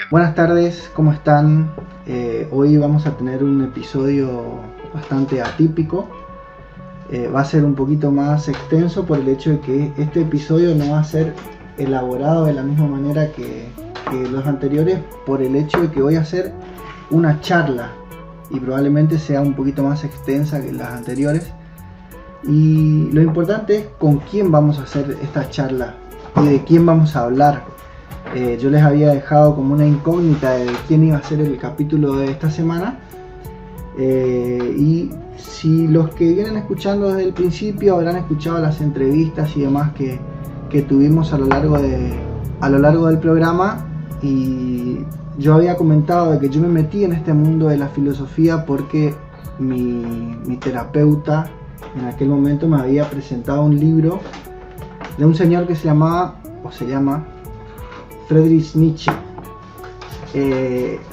Buenas tardes, ¿cómo están? Hoy vamos a tener un episodio bastante atípico. Va a ser un poquito más extenso por el hecho de que este episodio no va a ser elaborado de la misma manera que los anteriores, por el hecho de que voy a hacer una charla y probablemente sea un poquito más extensa que las anteriores. Y lo importante es con quién vamos a hacer esta charla y de quién vamos a hablar. Yo les había dejado como una incógnita de quién iba a ser el capítulo de esta semana, y si los que vienen escuchando desde el principio habrán escuchado las entrevistas y demás que tuvimos a lo largo del programa, y yo había comentado de que yo me metí en este mundo de la filosofía porque mi terapeuta en aquel momento me había presentado un libro de un señor que se llama Friedrich Nietzsche.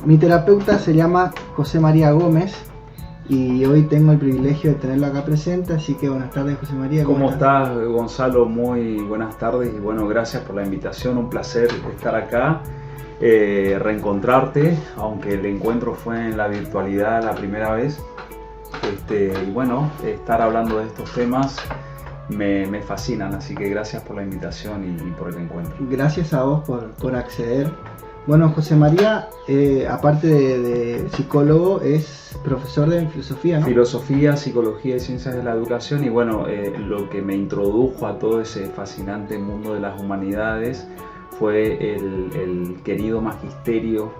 Mi terapeuta se llama José María Gómez y hoy tengo el privilegio de tenerlo acá presente, así que buenas tardes, José María. ¿Cómo estás, Gonzalo? Muy buenas tardes y bueno, gracias por la invitación, un placer estar acá, reencontrarte, aunque el encuentro fue en la virtualidad la primera vez, y bueno, estar hablando de estos temas me fascinan, así que gracias por la invitación y por el encuentro. Gracias a vos por acceder. Bueno, José María, aparte de psicólogo, es profesor de filosofía, ¿no? Filosofía, psicología y ciencias de la educación, y bueno, lo que me introdujo a todo ese fascinante mundo de las humanidades fue el querido magisterio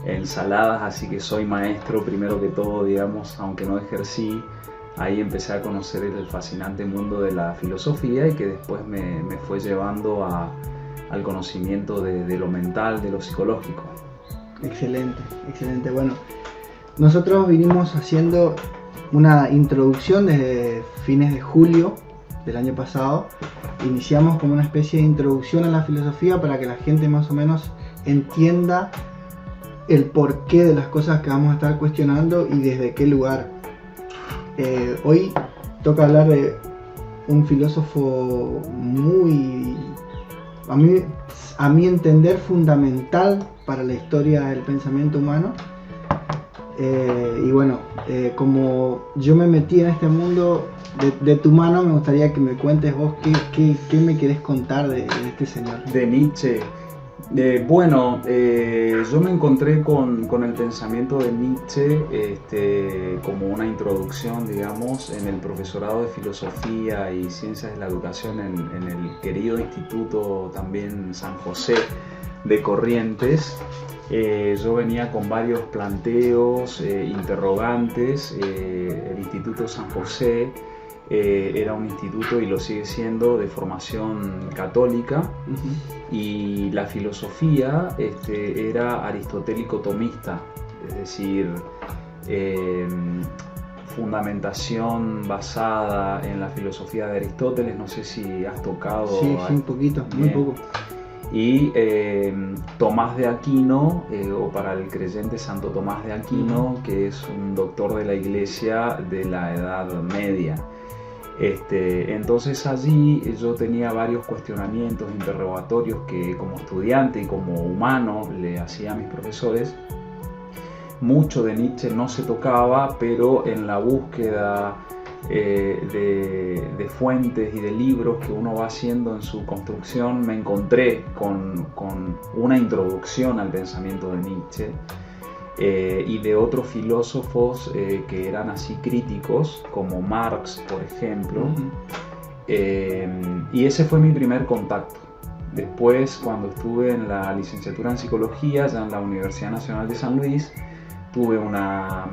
en Saladas, así que soy maestro primero que todo, digamos, aunque no ejercí. Ahí empecé a conocer el fascinante mundo de la filosofía y que después me fue llevando al conocimiento de lo mental, de lo psicológico. Excelente, excelente. Bueno, nosotros vinimos haciendo una introducción desde fines de julio del año pasado. Iniciamos como una especie de introducción a la filosofía para que la gente más o menos entienda el porqué de las cosas que vamos a estar cuestionando y desde qué lugar. Hoy toca hablar de un filósofo muy, a mi entender, fundamental para la historia del pensamiento humano. Y bueno, como yo me metí en este mundo de tu mano, me gustaría que me cuentes vos qué me querés contar de este señor. De Nietzsche. Bueno, yo me encontré con el pensamiento de Nietzsche como una introducción, digamos, en el profesorado de filosofía y ciencias de la educación en el querido instituto también San José de Corrientes. Yo venía con varios planteos, interrogantes. El Instituto San José era un instituto, y lo sigue siendo, de formación católica. Uh-huh. Y la filosofía era aristotélico-tomista, es decir, fundamentación basada en la filosofía de Aristóteles. No sé si has tocado. Sí, un poquito, muy poco. Y Tomás de Aquino, o para el creyente Santo Tomás de Aquino, uh-huh, que es un doctor de la Iglesia de la Edad Media. Entonces allí yo tenía varios cuestionamientos, interrogatorios que como estudiante y como humano le hacía a mis profesores. Mucho de Nietzsche no se tocaba, pero en la búsqueda de fuentes y de libros que uno va haciendo en su construcción, me encontré con una introducción al pensamiento de Nietzsche. Y de otros filósofos que eran así críticos, como Marx, por ejemplo. Uh-huh. Y ese fue mi primer contacto. Después, cuando estuve en la licenciatura en psicología, ya en la Universidad Nacional de San Luis, tuve una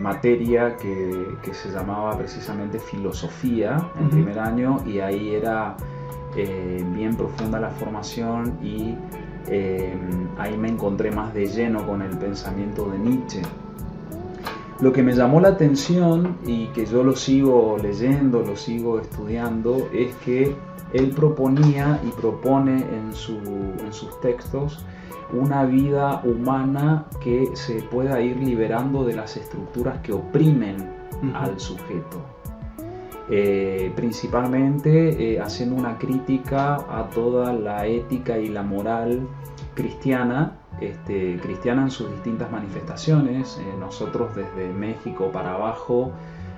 materia que se llamaba precisamente filosofía en primer año, y ahí era bien profunda la formación, y ahí me encontré más de lleno con el pensamiento de Nietzsche. Lo que me llamó la atención, y que yo lo sigo leyendo, lo sigo estudiando, es que él proponía y propone en sus textos una vida humana que se pueda ir liberando de las estructuras que oprimen al sujeto. Principalmente haciendo una crítica a toda la ética y la moral cristiana, cristiana en sus distintas manifestaciones. Nosotros desde México para abajo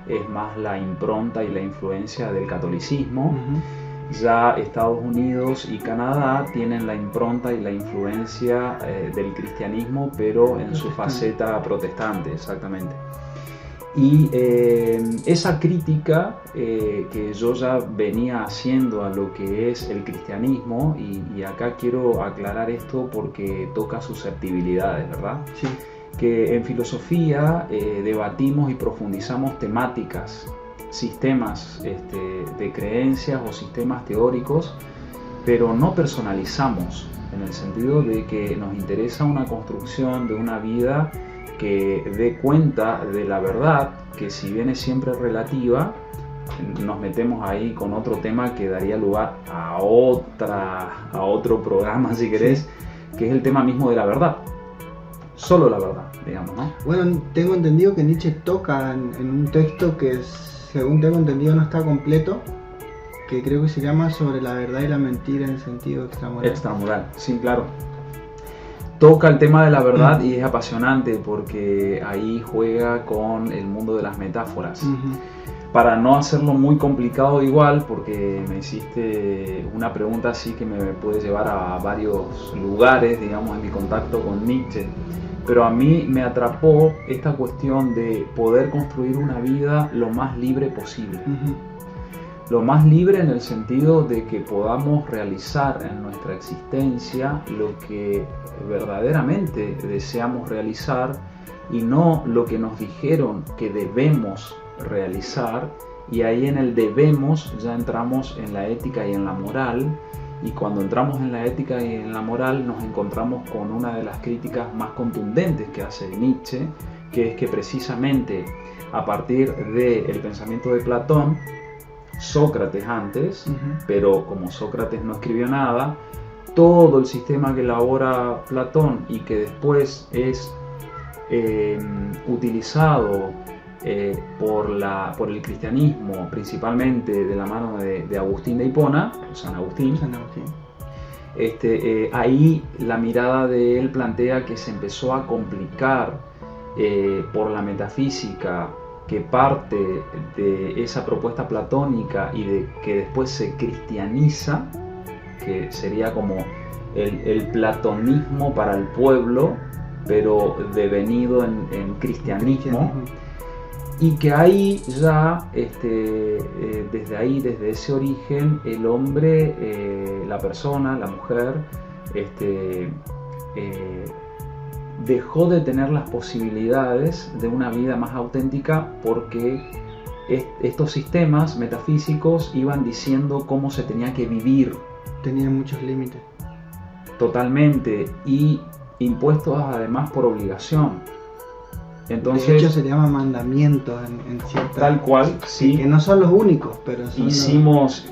es más la impronta y la influencia del catolicismo. Ya Estados Unidos y Canadá tienen la impronta y la influencia del cristianismo, pero en su faceta protestante, exactamente. Y esa crítica que yo ya venía haciendo a lo que es el cristianismo, y acá quiero aclarar esto porque toca susceptibilidades, ¿verdad? Sí. Que en filosofía debatimos y profundizamos temáticas, sistemas de creencias o sistemas teóricos, pero no personalizamos, en el sentido de que nos interesa una construcción de una vida que dé cuenta de la verdad, que si bien es siempre relativa, nos metemos ahí con otro tema que daría lugar a otro programa, si querés, que es el tema mismo de la verdad. Solo la verdad, digamos, ¿no? Bueno, tengo entendido que Nietzsche toca en un texto que, según tengo entendido, no está completo, que creo que se llama Sobre la verdad y la mentira en sentido extramoral. Extramoral, sí, claro. Toca el tema de la verdad y es apasionante porque ahí juega con el mundo de las metáforas. Para no hacerlo muy complicado igual, porque me hiciste una pregunta así que me puede llevar a varios lugares, digamos, en mi contacto con Nietzsche. Pero a mí me atrapó esta cuestión de poder construir una vida lo más libre posible. Lo más libre en el sentido de que podamos realizar en nuestra existencia lo que verdaderamente deseamos realizar y no lo que nos dijeron que debemos realizar. Y ahí en el debemos ya entramos en la ética y en la moral, y cuando entramos en la ética y en la moral nos encontramos con una de las críticas más contundentes que hace Nietzsche, que es que precisamente a partir del pensamiento de Platón, Sócrates antes, pero como Sócrates no escribió nada, todo el sistema que elabora Platón y que después es utilizado por el cristianismo, principalmente de la mano de Agustín de Hipona, San Agustín. Ahí la mirada de él plantea que se empezó a complicar por la metafísica, que parte de esa propuesta platónica y de que después se cristianiza, que sería como el platonismo para el pueblo, pero devenido en cristianismo. Y que ahí ya, desde ese origen, el hombre, la persona, la mujer, dejó de tener las posibilidades de una vida más auténtica, porque estos sistemas metafísicos iban diciendo cómo se tenía que vivir. Tenían muchos límites. Totalmente, y impuestos además por obligación. Entonces, de hecho se llama mandamientos en cierta... Tal cual, sí. Que no son los únicos, pero son hicimos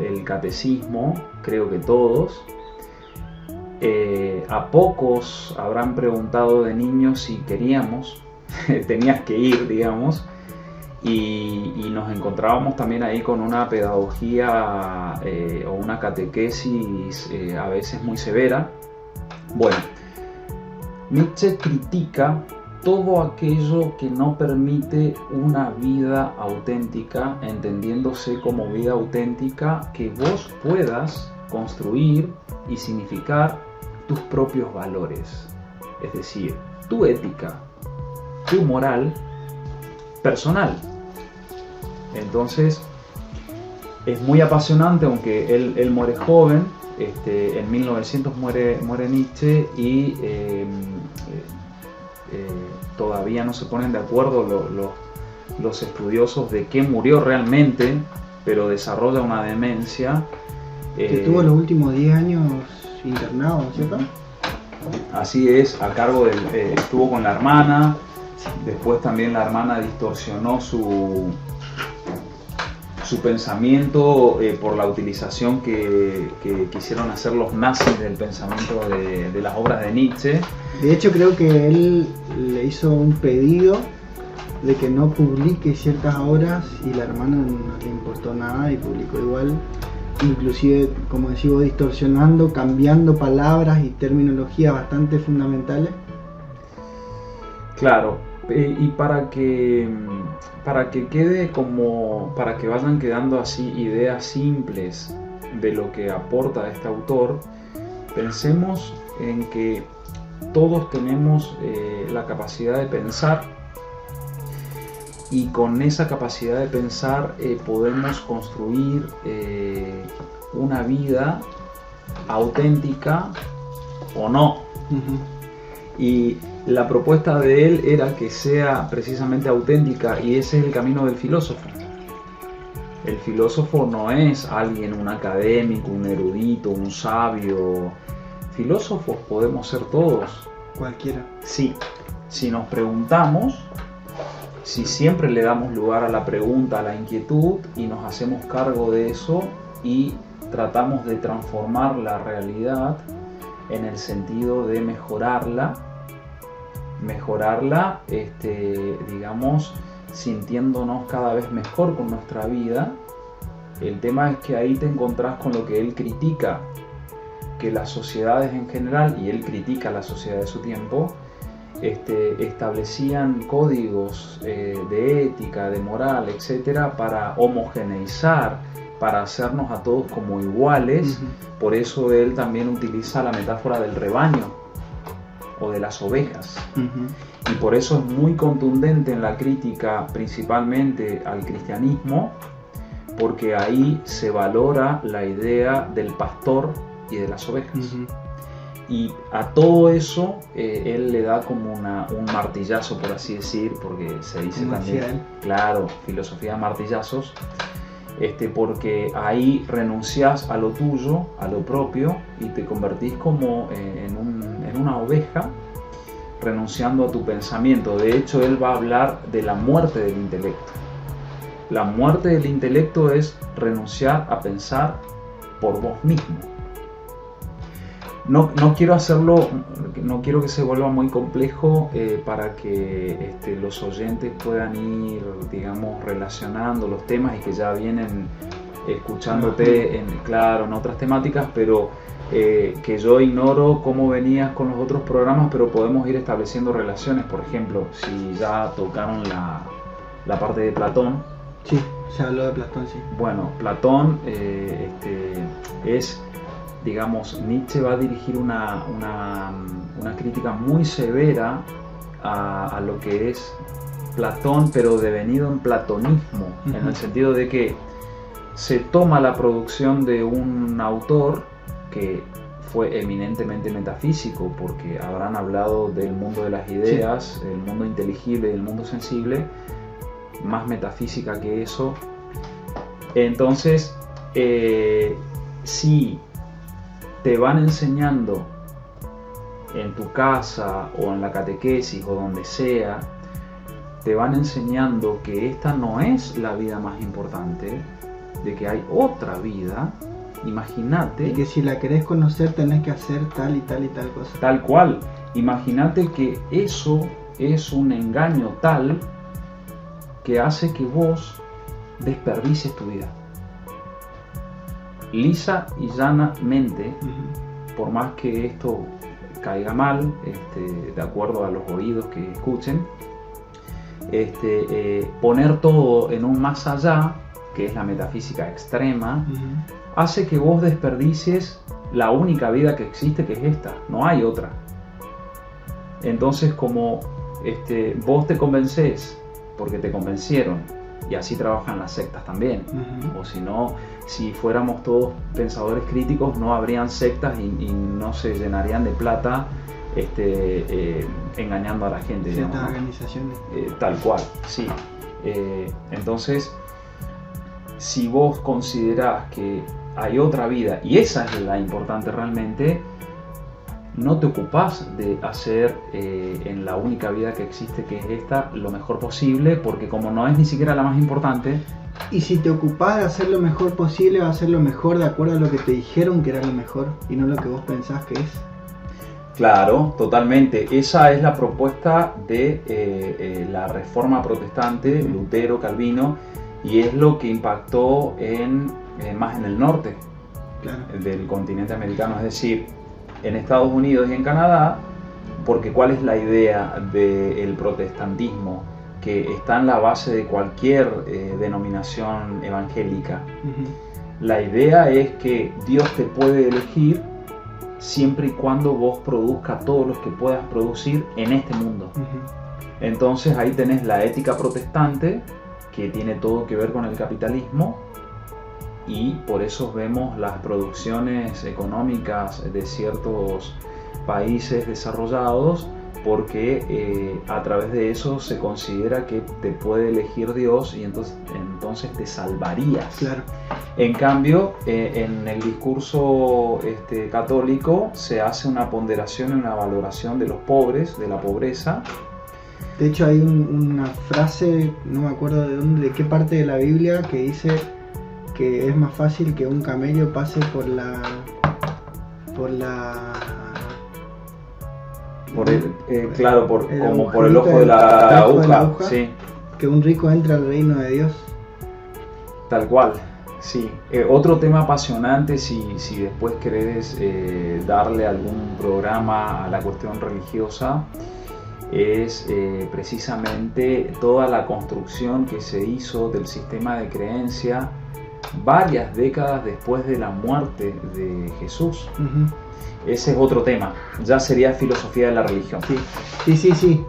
el catecismo, creo que todos. A pocos habrán preguntado de niños si queríamos, tenías que ir, digamos, y nos encontrábamos también ahí con una pedagogía o una catequesis a veces muy severa. Bueno, Nietzsche critica todo aquello que no permite una vida auténtica, entendiéndose como vida auténtica que vos puedas construir y significar tus propios valores, es decir, tu ética, tu moral personal. Entonces es muy apasionante, aunque él muere joven, en 1900 muere Nietzsche, y todavía no se ponen de acuerdo los estudiosos de qué murió realmente, pero desarrolla una demencia. Que tuvo los últimos 10 años internado, ¿cierto? Así es, a cargo estuvo con la hermana, después también la hermana distorsionó su pensamiento por la utilización que quisieron hacer los nazis del pensamiento de las obras de Nietzsche. De hecho, creo que él le hizo un pedido de que no publique ciertas obras y la hermana no le importó nada y publicó igual. inclusive, como decís vos, distorsionando, cambiando palabras y terminología bastante fundamentales. Claro, y para que quede como, para que vayan quedando así ideas simples de lo que aporta este autor, pensemos en que todos tenemos la capacidad de pensar, y con esa capacidad de pensar podemos construir una vida auténtica o no. Y la propuesta de él era que sea precisamente auténtica, y ese es el camino del filósofo. El filósofo no es alguien, un académico, un erudito, un sabio. Filósofos podemos ser todos. Cualquiera. Sí, si nos preguntamos, si siempre le damos lugar a la pregunta, a la inquietud, y nos hacemos cargo de eso y tratamos de transformar la realidad en el sentido de mejorarla, digamos, sintiéndonos cada vez mejor con nuestra vida. El tema es que ahí te encontrás con lo que él critica, que las sociedades en general, y él critica la sociedad de su tiempo, establecían códigos de ética, de moral, etcétera, para homogeneizar, para hacernos a todos como iguales. Por eso él también utiliza la metáfora del rebaño o de las ovejas. Y por eso es muy contundente en la crítica, principalmente al cristianismo, porque ahí se valora la idea del pastor y de las ovejas. Y a todo eso él le da como un martillazo, por así decir, porque se dice también, claro, filosofía de martillazos, porque ahí renunciás a lo tuyo, a lo propio, y te convertís como en una oveja, renunciando a tu pensamiento. De hecho, él va a hablar de la muerte del intelecto. La muerte del intelecto es renunciar a pensar por vos mismo. No quiero hacerlo, no quiero que se vuelva muy complejo para que los oyentes puedan ir, digamos, relacionando los temas y que ya vienen escuchándote en otras temáticas, pero que yo ignoro cómo venías con los otros programas, pero podemos ir estableciendo relaciones. Por ejemplo, si ya tocaron la parte de Platón. Sí, se habló de Platón, sí. Bueno, Platón es, digamos, Nietzsche va a dirigir una crítica muy severa a lo que es Platón, pero devenido en platonismo, en el sentido de que se toma la producción de un autor que fue eminentemente metafísico, porque habrán hablado del mundo de las ideas, el mundo inteligible y el mundo sensible, más metafísica que eso. Entonces, si te van enseñando en tu casa o en la catequesis o donde sea, te van enseñando que esta no es la vida más importante, de que hay otra vida, imagínate. Y que si la querés conocer tenés que hacer tal y tal y tal cosa. Tal cual. Imagínate que eso es un engaño tal que hace que vos desperdicies tu vida. Lisa y llanamente, por más que esto caiga mal, de acuerdo a los oídos que escuchen, poner todo en un más allá, que es la metafísica extrema, hace que vos desperdicies la única vida que existe, que es esta, no hay otra. Entonces, como vos te convencés porque te convencieron, y así trabajan las sectas también, o si no, si fuéramos todos pensadores críticos, no habrían sectas y no se llenarían de plata engañando a la gente, ciertas digamos, ¿no? organizaciones. Tal cual, sí. Entonces, si vos considerás que hay otra vida, y esa es la importante realmente, no te ocupás de hacer en la única vida que existe, que es esta, lo mejor posible, porque como no es ni siquiera la más importante. Y si te ocupás de hacer lo mejor posible, vas a hacer lo mejor de acuerdo a lo que te dijeron que era lo mejor, y no lo que vos pensás que es. Claro, totalmente. Esa es la propuesta de la Reforma Protestante, Lutero, Calvino, y es lo que impactó más en el norte, del continente americano, es decir, en Estados Unidos y en Canadá, porque ¿cuál es la idea del protestantismo? Que está en la base de cualquier denominación evangélica. La idea es que Dios te puede elegir siempre y cuando vos produzcas todos los que puedas producir en este mundo. Entonces ahí tenés la ética protestante, que tiene todo que ver con el capitalismo, y por eso vemos las producciones económicas de ciertos países desarrollados, porque a través de eso se considera que te puede elegir Dios y entonces te salvarías. Claro. En cambio, en el discurso católico se hace una ponderación y una valoración de los pobres, de la pobreza. De hecho hay una frase, no me acuerdo de qué parte de la Biblia, que dice que es más fácil que un camello pase por el ojo de la aguja, sí. Que un rico entre al reino de Dios. Tal cual, sí. Otro tema apasionante, si después querés darle algún programa a la cuestión religiosa, es precisamente toda la construcción que se hizo del sistema de creencia varias décadas después de la muerte de Jesús. Ese es otro tema, ya sería filosofía de la religión. Sí.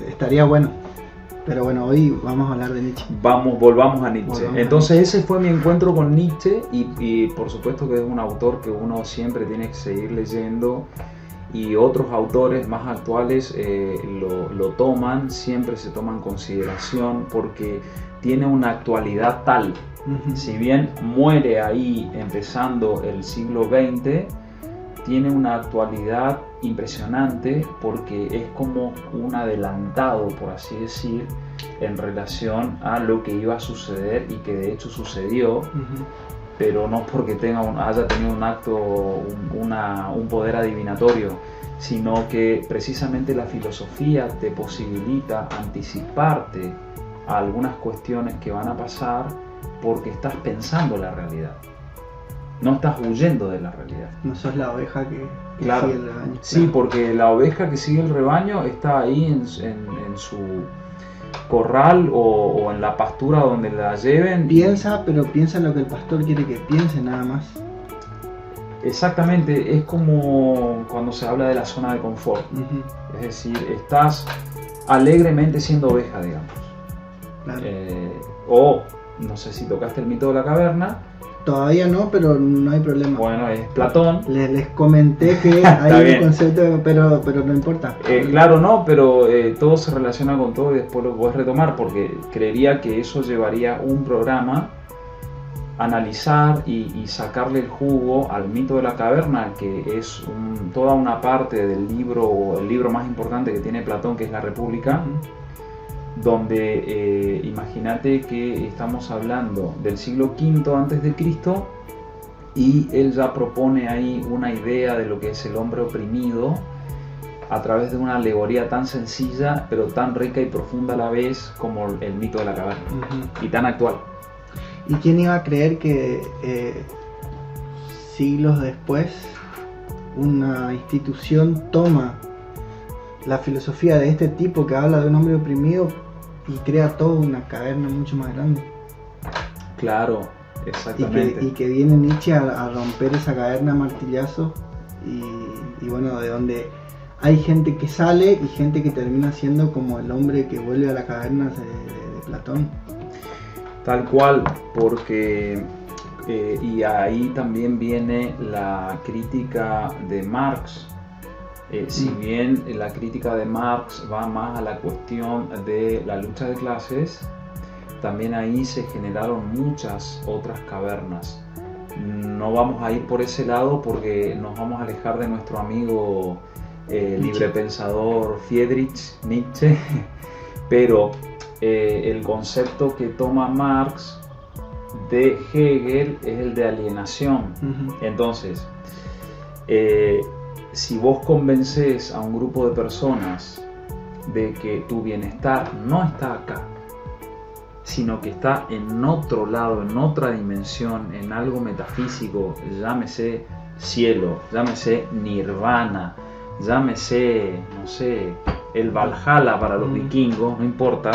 Estaría bueno. Pero bueno, hoy vamos a hablar de Nietzsche. Volvamos a Nietzsche. Entonces ese fue mi encuentro con Nietzsche y por supuesto que es un autor que uno siempre tiene que seguir leyendo, y otros autores más actuales lo toman, siempre se toman en consideración porque tiene una actualidad tal. Si bien muere ahí empezando el siglo XX, tiene una actualidad impresionante porque es como un adelantado, por así decir, en relación a lo que iba a suceder y que de hecho sucedió, pero no porque haya tenido un acto, un poder adivinatorio, sino que precisamente la filosofía te posibilita anticiparte a algunas cuestiones que van a pasar porque estás pensando la realidad. No estás huyendo de la realidad. No sos la oveja que claro, sigue el rebaño. Sí, claro. Porque la oveja que sigue el rebaño está ahí en su corral o en la pastura donde la lleven. Pero piensa en lo que el pastor quiere que piense, nada más. Exactamente, es como cuando se habla de la zona de confort. Es decir, estás alegremente siendo oveja, digamos. Claro. O, no sé si tocaste el mito de la caverna. Todavía no, pero no hay problema. Bueno, es Platón. Les comenté que hay un concepto, pero no importa. Claro, no, pero todo se relaciona con todo y después lo podés retomar, porque creería que eso llevaría un programa, analizar y sacarle el jugo al mito de la caverna, que es toda una parte del libro, o el libro más importante que tiene Platón, que es La República. Donde imagínate que estamos hablando del siglo V a.C. y él ya propone ahí una idea de lo que es el hombre oprimido a través de una alegoría tan sencilla pero tan rica y profunda a la vez como el mito de la caverna, y tan actual. ¿Y quién iba a creer que siglos después una institución toma la filosofía de este tipo que habla de un hombre oprimido y crea toda una caverna mucho más grande? Claro, exactamente. Y que viene Nietzsche a romper esa caverna a martillazo, y bueno, de donde hay gente que sale y gente que termina siendo como el hombre que vuelve a la caverna de Platón. Tal cual, porque y ahí también viene la crítica de Marx. Si bien la crítica de Marx va más a la cuestión de la lucha de clases, también ahí se generaron muchas otras cavernas. No vamos a ir por ese lado porque nos vamos a alejar de nuestro amigo librepensador Friedrich Nietzsche, pero el concepto que toma Marx de Hegel es el de alienación. Entonces, si vos convences a un grupo de personas de que tu bienestar no está acá, sino que está en otro lado, en otra dimensión, en algo metafísico, llámese cielo, llámese nirvana, llámese, no sé, el Valhalla para los vikingos, no importa.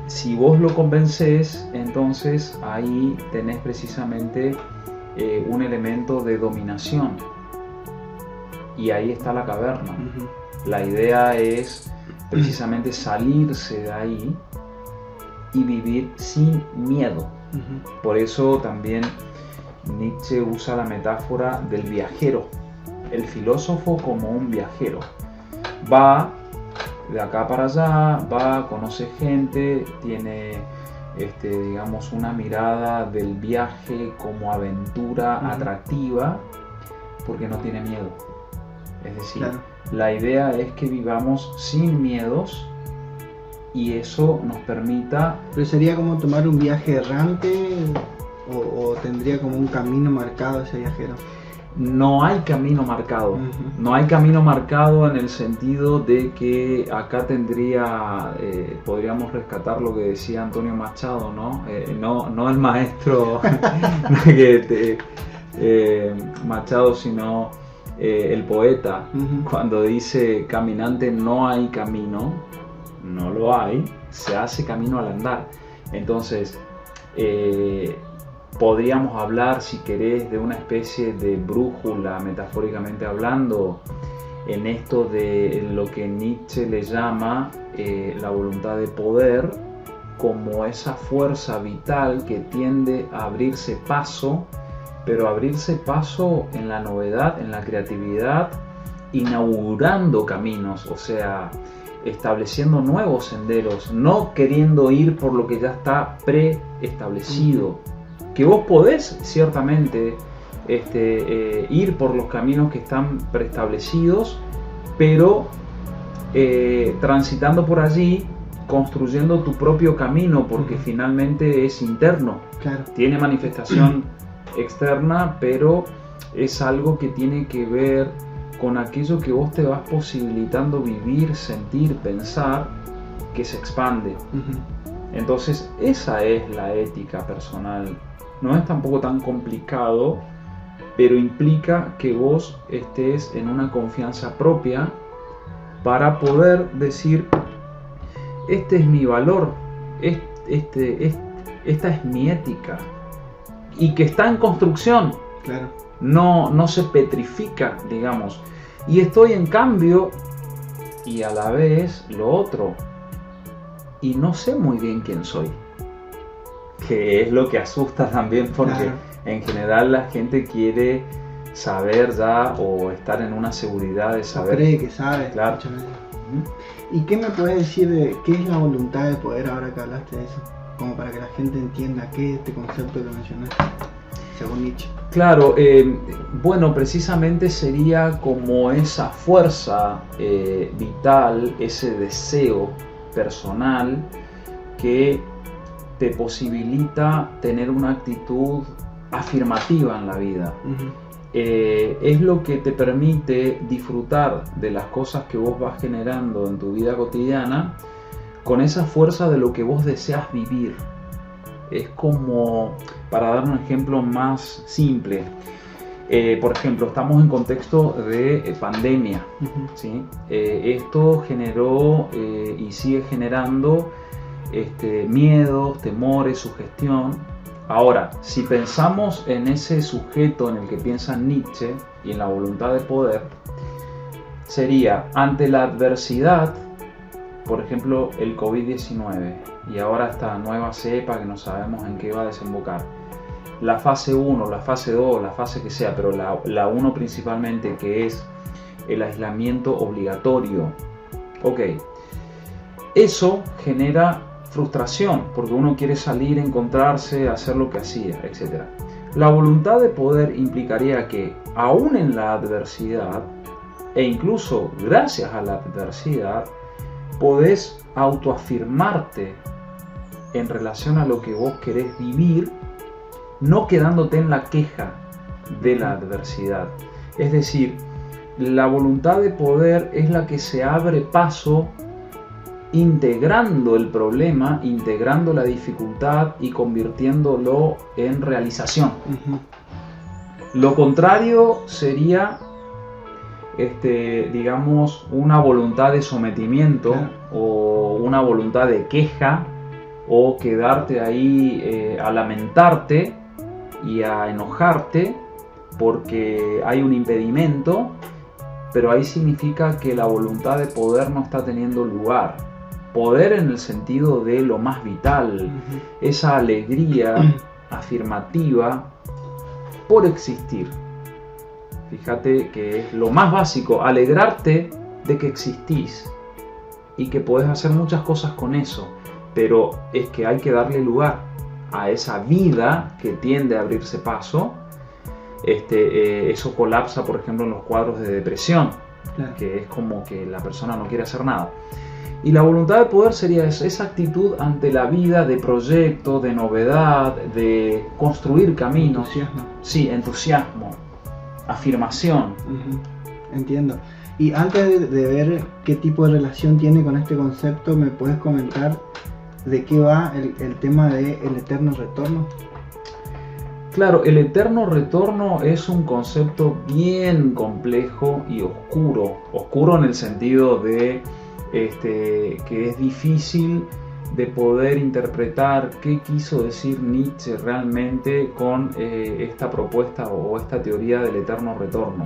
Si vos lo convencés, entonces ahí tenés precisamente un elemento de dominación, y ahí está la caverna. La idea es precisamente salirse de ahí y vivir sin miedo. Por eso también Nietzsche usa la metáfora del viajero, el filósofo como un viajero. Va de acá para allá, va, conoce gente, tiene digamos una mirada del viaje como aventura atractiva, porque no tiene miedo. Es decir, claro, la idea es que vivamos sin miedos y eso nos permita... ¿Pero sería como tomar un viaje errante o tendría como un camino marcado ese viajero? No hay camino marcado. No hay camino marcado en el sentido de que acá tendría, podríamos rescatar lo que decía Antonio Machado, ¿no? No el maestro Machado, sino el poeta, cuando dice: caminante no hay camino, no lo hay, se hace camino al andar. Entonces, podríamos hablar, si querés, de una especie de brújula, metafóricamente hablando, en esto de lo que Nietzsche le llama la voluntad de poder, como esa fuerza vital que tiende a abrirse paso, pero abrirse paso en la novedad, en la creatividad, inaugurando caminos, o sea, estableciendo nuevos senderos, no queriendo ir por lo que ya está preestablecido. Que vos podés ciertamente ir por los caminos que están preestablecidos, pero transitando por allí, construyendo tu propio camino, porque finalmente es interno. Claro. Tiene manifestación externa, pero es algo que tiene que ver con aquello que vos te vas posibilitando vivir, sentir, pensar, que se expande. Entonces esa es la ética personal. No es tampoco tan complicado, pero implica que vos estés en una confianza propia para poder decir: este es mi valor, esta es mi ética, y que está en construcción. Claro. No se petrifica, digamos. Y estoy en cambio, y a la vez lo otro, y no sé muy bien quién soy, que es lo que asusta también, porque claro, en general la gente quiere saber ya, o estar en una seguridad de saber. O cree que sabe. Claro. ¿Y qué me puedes decir de qué es la voluntad de poder, ahora que hablaste de eso? Como para que la gente entienda qué es este concepto que mencionaste, según Nietzsche. Claro, bueno, precisamente sería como esa fuerza vital, ese deseo personal que te posibilita tener una actitud afirmativa en la vida. Es lo que te permite disfrutar de las cosas que vos vas generando en tu vida cotidiana con esa fuerza de lo que vos deseas vivir. Es como, para dar un ejemplo más simple, por ejemplo, estamos en contexto de pandemia, ¿sí? Esto generó y sigue generando miedos, temores, sugestión. Ahora, si pensamos en ese sujeto en el que piensa Nietzsche y en la voluntad de poder, sería ante la adversidad, por ejemplo, el COVID-19 y ahora esta nueva cepa que no sabemos en qué va a desembocar. La fase 1, la fase 2, la fase que sea, pero la 1 principalmente, que es el aislamiento obligatorio. Ok, eso genera frustración, porque uno quiere salir, encontrarse, hacer lo que hacía, etc. La voluntad de poder implicaría que, aún en la adversidad, e incluso gracias a la adversidad, podés autoafirmarte en relación a lo que vos querés vivir, no quedándote en la queja de la adversidad. Es decir, la voluntad de poder es la que se abre paso integrando el problema, integrando la dificultad y convirtiéndolo en realización. Lo contrario sería, digamos, una voluntad de sometimiento, o una voluntad de queja, o quedarte ahí a lamentarte y a enojarte porque hay un impedimento, pero ahí significa que la voluntad de poder no está teniendo lugar. Poder en el sentido de lo más vital, esa alegría afirmativa por existir. Fíjate que es lo más básico, alegrarte de que existís y que podés hacer muchas cosas con eso, pero es que hay que darle lugar a esa vida que tiende a abrirse paso. Eso colapsa, por ejemplo, en los cuadros de depresión, que es como que la persona no quiere hacer nada. Y la voluntad de poder sería esa actitud ante la vida de proyecto, de novedad, de construir caminos. Entusiasmo. Sí, entusiasmo, afirmación. Entiendo. Y antes de ver qué tipo de relación tiene con este concepto, ¿me puedes comentar de qué va el tema del eterno retorno? Claro, el eterno retorno es un concepto bien complejo y oscuro. Oscuro en el sentido de que es difícil de poder interpretar qué quiso decir Nietzsche realmente con esta propuesta o esta teoría del eterno retorno.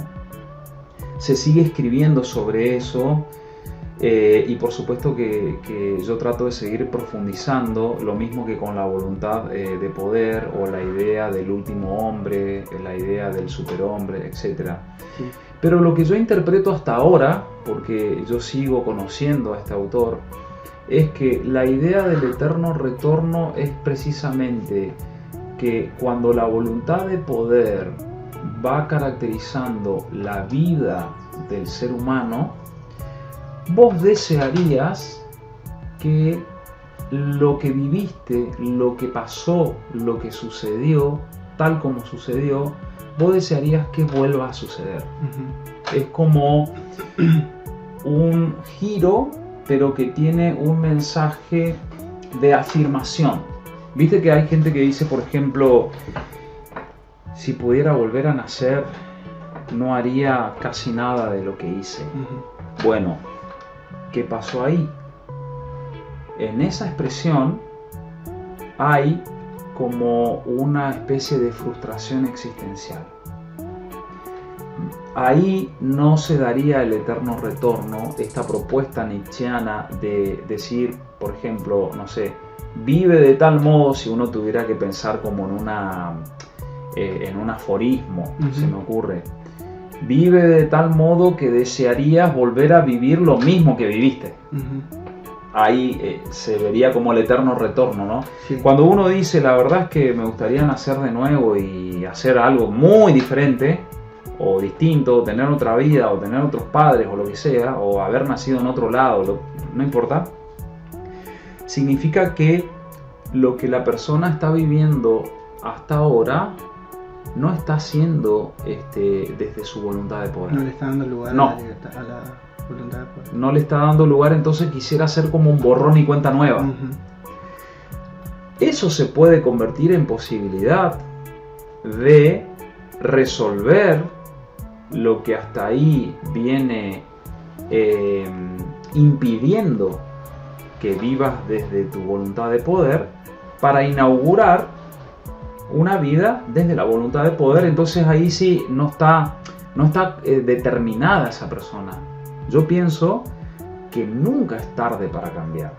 Se sigue escribiendo sobre eso. Y por supuesto que yo trato de seguir profundizando, lo mismo que con la voluntad de poder, o la idea del último hombre, la idea del superhombre, etc. Sí. Pero lo que yo interpreto hasta ahora, porque yo sigo conociendo a este autor, es que la idea del eterno retorno es precisamente que cuando la voluntad de poder va caracterizando la vida del ser humano, vos desearías que lo que viviste, lo que pasó, lo que sucedió, tal como sucedió, vos desearías que vuelva a suceder. Es como un giro, pero que tiene un mensaje de afirmación. Viste que hay gente que dice, por ejemplo, si pudiera volver a nacer, no haría casi nada de lo que hice. Bueno, ¿qué pasó ahí? En esa expresión hay como una especie de frustración existencial. Ahí no se daría el eterno retorno, esta propuesta nietzscheana de decir, por ejemplo, no sé, vive de tal modo, si uno tuviera que pensar como en un aforismo, se me ocurre. Vive de tal modo que desearías volver a vivir lo mismo que viviste. Ahí se vería como el eterno retorno, ¿no? Sí. Cuando uno dice, la verdad es que me gustaría nacer de nuevo y hacer algo muy diferente o distinto, o tener otra vida, o tener otros padres, o lo que sea, o haber nacido en otro lado, no importa, significa que lo que la persona está viviendo hasta ahora no está haciendo desde su voluntad de poder. No le está dando lugar No. a la voluntad de poder. No le está dando lugar, entonces quisiera hacer como un borrón y cuenta nueva. Eso se puede convertir en posibilidad de resolver lo que hasta ahí viene impidiendo que vivas desde tu voluntad de poder, para inaugurar una vida desde la voluntad de poder. Entonces ahí sí no está determinada esa persona. Yo pienso que nunca es tarde para cambiar.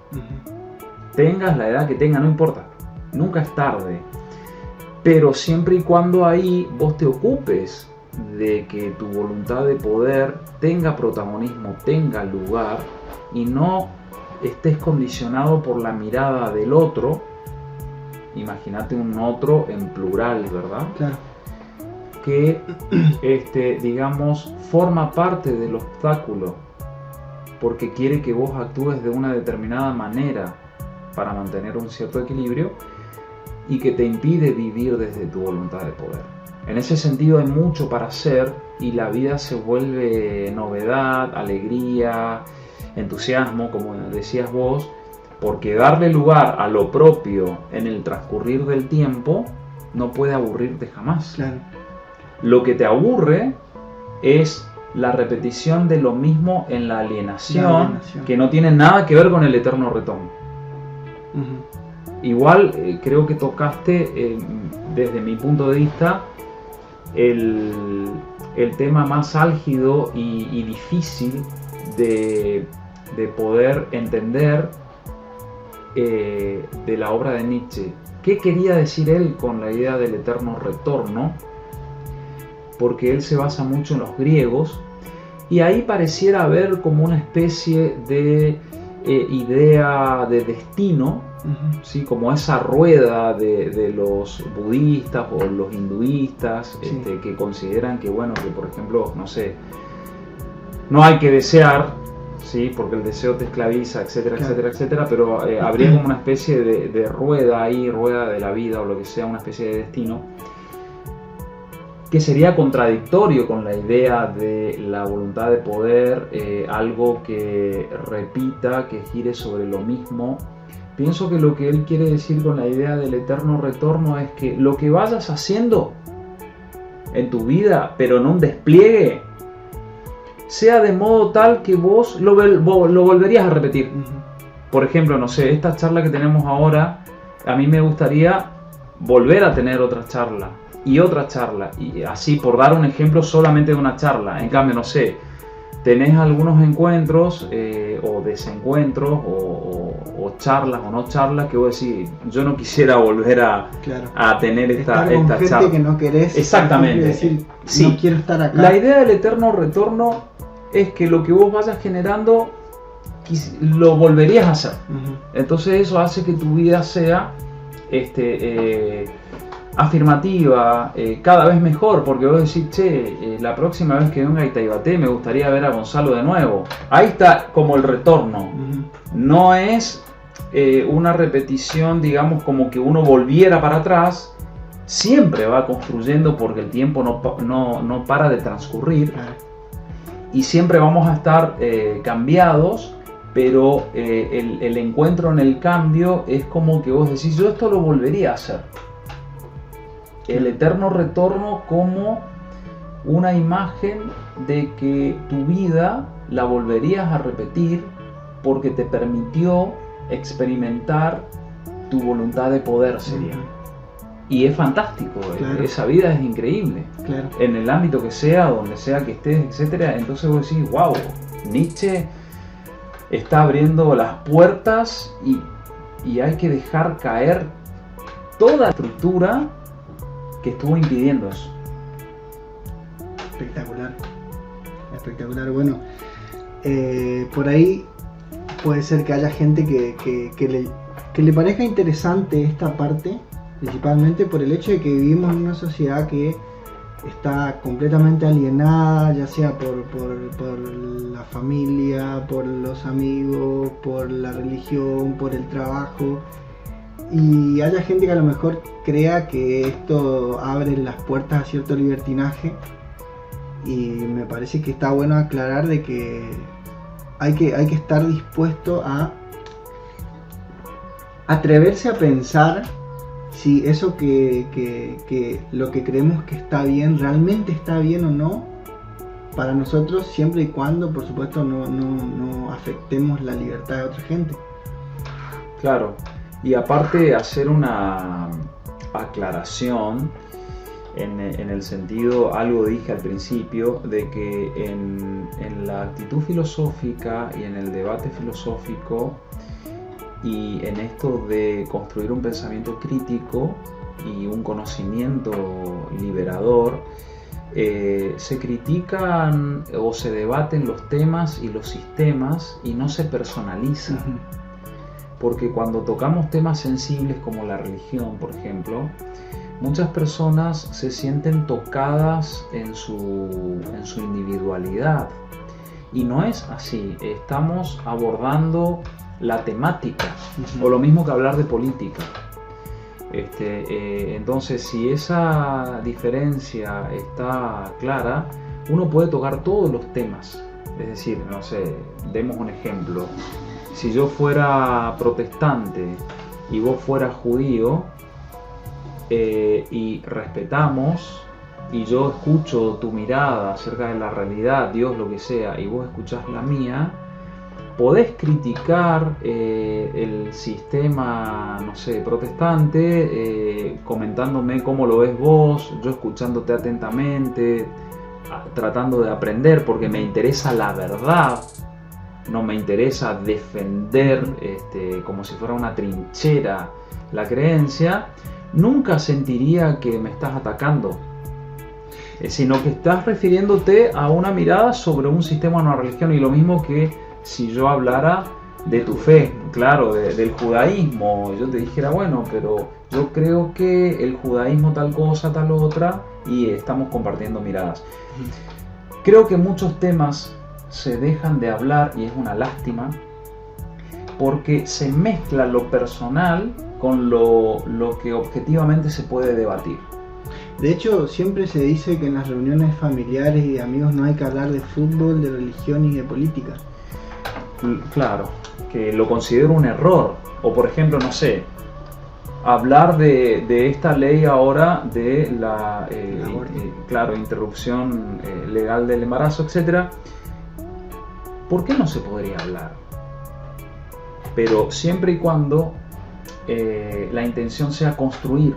Tengas la edad que tengas, no importa, nunca es tarde, pero siempre y cuando ahí vos te ocupes de que tu voluntad de poder tenga protagonismo, tenga lugar, y no estés condicionado por la mirada del otro. Imagínate un otro en plural, ¿verdad? Claro. Que, digamos, forma parte del obstáculo porque quiere que vos actúes de una determinada manera para mantener un cierto equilibrio y que te impide vivir desde tu voluntad de poder. En ese sentido hay mucho para hacer y la vida se vuelve novedad, alegría, entusiasmo, como decías vos, porque darle lugar a lo propio en el transcurrir del tiempo no puede aburrirte jamás. Claro. Lo que te aburre es la repetición de lo mismo en la alienación, que no tiene nada que ver con el eterno retorno. Igual creo que tocaste, desde mi punto de vista, el tema más álgido y difícil de poder entender de la obra de Nietzsche. ¿Qué quería decir él con la idea del eterno retorno? Porque él se basa mucho en los griegos y ahí pareciera haber como una especie de idea de destino, ¿sí? Como esa rueda de los budistas o los hinduistas, sí, que consideran que, bueno, que por ejemplo, no sé, no hay que desear, ¿sí? Porque el deseo te esclaviza, etcétera, claro, etcétera, etcétera, pero habría como una especie de rueda ahí, rueda de la vida o lo que sea, una especie de destino, que sería contradictorio con la idea de la voluntad de poder, algo que repita, que gire sobre lo mismo. Pienso que lo que él quiere decir con la idea del eterno retorno es que lo que vayas haciendo en tu vida, pero en un despliegue, sea de modo tal que vos lo volverías a repetir. Por ejemplo, no sé, esta charla que tenemos ahora, a mí me gustaría volver a tener otra charla y otra charla, y así por dar un ejemplo solamente de una charla. En cambio, no sé, tenés algunos encuentros o desencuentros o charlas o no charlas que vos decís, yo no quisiera volver a tener esta gente charla que no querés. Exactamente. Decir, sí, no quiero estar acá. La idea del eterno retorno es que lo que vos vayas generando lo volverías a hacer. Entonces eso hace que tu vida sea afirmativa, cada vez mejor, porque vos decís, che, la próxima vez que venga a Itaibaté me gustaría ver a Gonzalo de nuevo. Ahí está como el retorno. No es una repetición, digamos, como que uno volviera para atrás. Siempre va construyendo porque el tiempo no para de transcurrir. Y siempre vamos a estar cambiados, pero el encuentro en el cambio es como que vos decís, yo esto lo volvería a hacer. El eterno retorno como una imagen de que tu vida la volverías a repetir porque te permitió experimentar tu voluntad de poder, sería. Y es fantástico, claro, esa vida es increíble, claro, en el ámbito que sea, donde sea que estés, etcétera. Entonces vos decís, wow, Nietzsche está abriendo las puertas y hay que dejar caer toda la estructura que estuvo impidiendo eso. Espectacular, espectacular. Bueno, por ahí puede ser que haya gente que le parezca interesante esta parte, principalmente por el hecho de que vivimos en una sociedad que está completamente alienada, ya sea por la familia, por los amigos, por la religión, por el trabajo, y haya gente que a lo mejor crea que esto abre las puertas a cierto libertinaje, y me parece que está bueno aclarar de que hay que estar dispuesto a atreverse a pensar si eso que lo que creemos que está bien, realmente está bien o no para nosotros, siempre y cuando, por supuesto, no afectemos la libertad de otra gente. Claro, y aparte hacer una aclaración en el sentido, algo dije al principio, de que en la actitud filosófica y en el debate filosófico y en esto de construir un pensamiento crítico y un conocimiento liberador, se critican o se debaten los temas y los sistemas y no se personaliza. Porque cuando tocamos temas sensibles como la religión, por ejemplo, muchas personas se sienten tocadas en su individualidad, y no es así. Estamos abordando la temática, o lo mismo que hablar de política. Entonces, si esa diferencia está clara, uno puede tocar todos los temas Es decir, no sé, demos un ejemplo. Si yo fuera protestante y vos fueras judío, y respetamos, y yo escucho tu mirada acerca de la realidad, Dios, lo que sea, y vos escuchás la mía, podés criticar el sistema, no sé, protestante, comentándome cómo lo ves vos, yo escuchándote atentamente, tratando de aprender, porque me interesa la verdad, no me interesa defender como si fuera una trinchera la creencia. Nunca sentiría que me estás atacando, sino que estás refiriéndote a una mirada sobre un sistema, una religión, y lo mismo que si yo hablara de tu fe, claro, del judaísmo, yo te dijera, bueno, pero yo creo que el judaísmo tal cosa, tal otra, y estamos compartiendo miradas. Creo que muchos temas se dejan de hablar, y es una lástima, porque se mezcla lo personal con lo que objetivamente se puede debatir. De hecho, siempre se dice que en las reuniones familiares y de amigos no hay que hablar de fútbol, de religión y de política. Claro, que lo considero un error. O por ejemplo, no sé, hablar de esta ley ahora de la interrupción legal del embarazo, etc. ¿Por qué no se podría hablar? Pero siempre y cuando la intención sea construir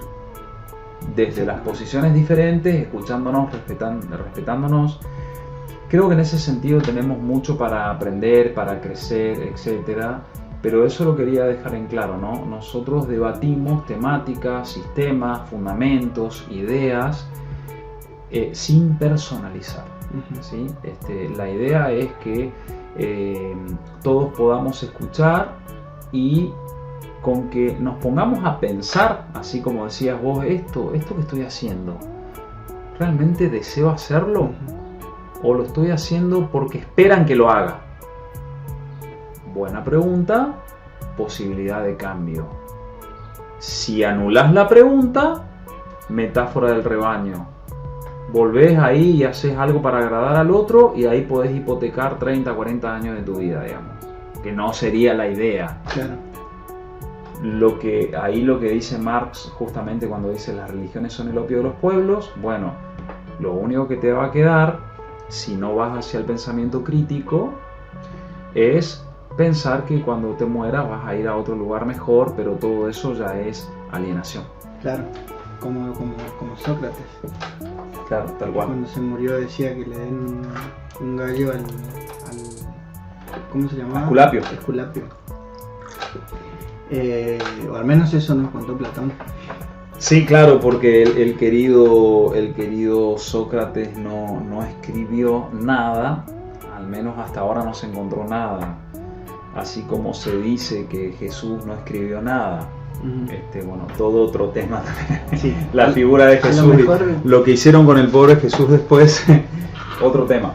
desde las posiciones diferentes, escuchándonos, respetándonos. Creo que en ese sentido tenemos mucho para aprender, para crecer, etc. Pero eso lo quería dejar en claro, ¿no? Nosotros debatimos temáticas, sistemas, fundamentos, ideas, sin personalizar, ¿sí? La idea es que todos podamos escuchar, y con que nos pongamos a pensar, así como decías vos, esto que estoy haciendo, ¿realmente deseo hacerlo? ¿O lo estoy haciendo porque esperan que lo haga? Buena pregunta, posibilidad de cambio. Si anulás la pregunta, metáfora del rebaño. Volvés ahí y haces algo para agradar al otro, y ahí podés hipotecar 30, 40 años de tu vida, digamos. Que no sería la idea. Claro. Lo que dice Marx justamente cuando dice las religiones son el opio de los pueblos, bueno, lo único que te va a quedar, si no vas hacia el pensamiento crítico, es pensar que cuando te mueras vas a ir a otro lugar mejor, pero todo eso ya es alienación. Claro, como Sócrates. Claro, tal cual. Cuando se murió decía que le den un gallo al ¿cómo se llamaba? Esculapio. O al menos eso nos contó Platón. Sí, claro, porque el querido Sócrates no escribió nada, al menos hasta ahora no se encontró nada, así como se dice que Jesús no escribió nada. Bueno, todo otro tema también. Sí. La figura de Jesús, lo que hicieron con el pobre Jesús después, otro tema.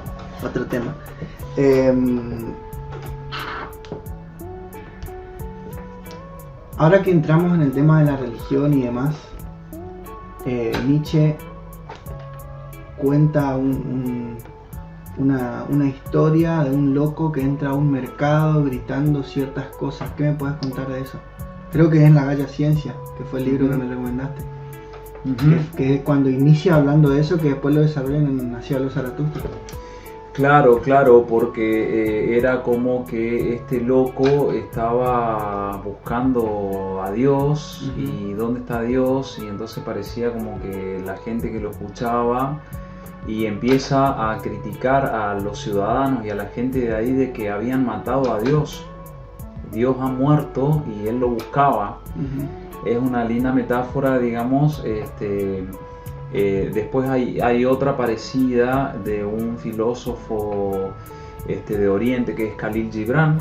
Ahora que entramos en el tema de la religión y demás, Nietzsche cuenta una historia de un loco que entra a un mercado gritando ciertas cosas. ¿Qué me puedes contar de eso? Creo que es en La Galla Ciencia, que fue el libro que me recomendaste. Que es cuando inicia hablando de eso, que después lo desarrollan en Así habló Zaratustra. Claro, porque era como que este loco estaba buscando a Dios, y dónde está Dios, y entonces parecía como que la gente que lo escuchaba, y empieza a criticar a los ciudadanos y a la gente de ahí de que habían matado a Dios. Dios ha muerto y él lo buscaba. Es una linda metáfora, digamos. Después hay otra parecida de un filósofo de Oriente, que es Khalil Gibran.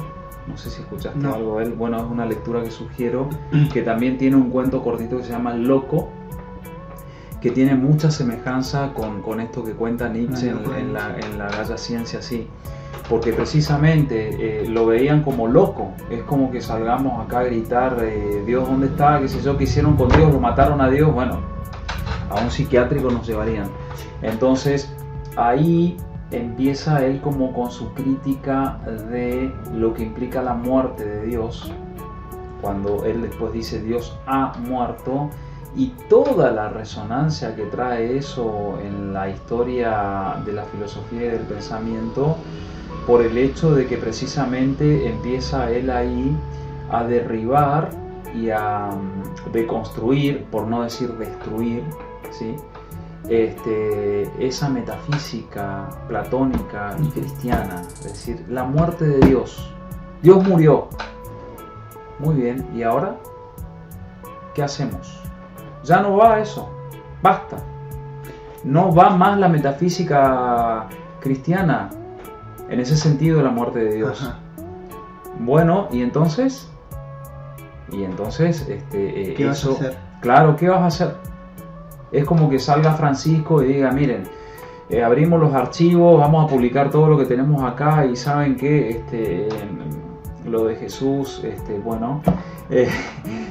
No sé si escuchaste algo de él. Bueno, es una lectura que sugiero, que también tiene un cuento cortito que se llama El Loco, que tiene mucha semejanza con esto que cuenta Nietzsche en la Galla Ciencia, sí. Porque precisamente lo veían como loco. Es como que salgamos acá a gritar, Dios, ¿dónde está? ¿Qué sé yo? ¿Qué hicieron con Dios? ¿Lo mataron a Dios? Bueno, a un psiquiátrico nos llevarían. Entonces, ahí empieza él como con su crítica de lo que implica la muerte de Dios, cuando él después dice Dios ha muerto, y toda la resonancia que trae eso en la historia de la filosofía y del pensamiento, por el hecho de que precisamente empieza él ahí a derribar y a deconstruir, por no decir destruir, ¿sí? Esa metafísica platónica y cristiana, es decir, la muerte de Dios. Dios murió. Muy bien, ¿y ahora qué hacemos? Ya no va eso, basta. No va más la metafísica cristiana en ese sentido de la muerte de Dios. Ajá. Bueno, ¿y entonces? ¿Qué vas a hacer? Claro, ¿qué vas a hacer? Es como que salga Francisco y diga, miren, abrimos los archivos, vamos a publicar todo lo que tenemos acá, y saben que lo de Jesús,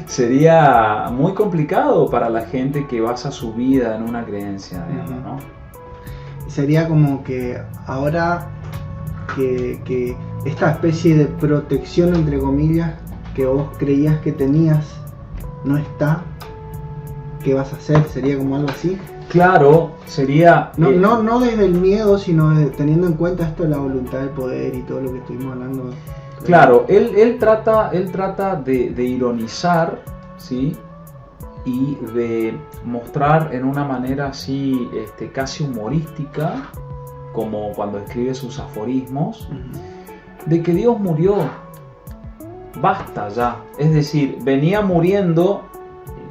sería muy complicado para la gente que basa su vida en una creencia, digamos, ¿no? Sería como que ahora que esta especie de protección, entre comillas, que vos creías que tenías, no está. ¿Qué vas a hacer? ¿Sería como algo así? Claro, sería... No desde el miedo, sino teniendo en cuenta esto de la voluntad del poder y todo lo que estuvimos hablando. Claro, él trata de ironizar, ¿sí? Y de mostrar en una manera así casi humorística, como cuando escribe sus aforismos, de que Dios murió. Basta ya. Es decir, venía muriendo,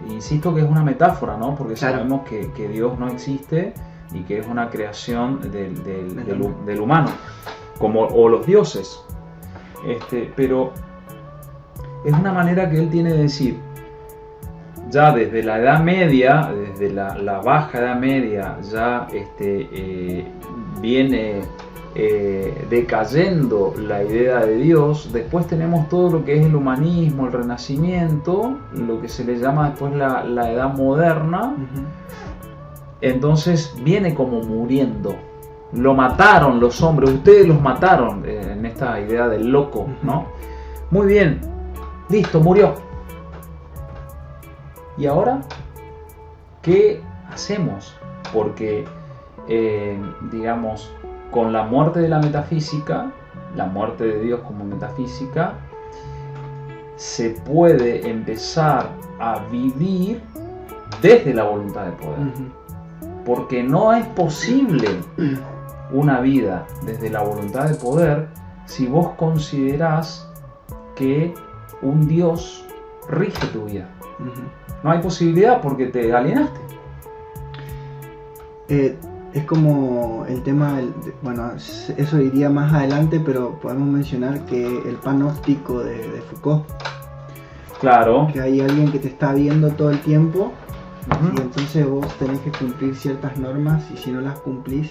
insisto que es una metáfora, ¿no? Porque claro, sabemos que Dios no existe y que es una creación del humano, o los dioses. Pero es una manera que él tiene de decir, ya desde la Edad Media, desde la Baja Edad Media, ya viene decayendo la idea de Dios. Después tenemos todo lo que es el humanismo, el Renacimiento, lo que se le llama después la Edad Moderna. Entonces viene como muriendo. Lo mataron los hombres, ustedes los mataron, en esta idea del loco, ¿no? Muy bien, listo, murió. ¿Y ahora qué hacemos? Porque, digamos, con la muerte de la metafísica, la muerte de Dios como metafísica, se puede empezar a vivir desde la voluntad del poder. Porque no es posible una vida desde la voluntad del poder si vos considerás que un Dios rige tu vida. No hay posibilidad porque te alienaste. Es como el tema, bueno, eso iría más adelante, pero podemos mencionar que el panóptico de Foucault. Claro. Que hay alguien que te está viendo todo el tiempo, y entonces vos tenés que cumplir ciertas normas, y si no las cumplís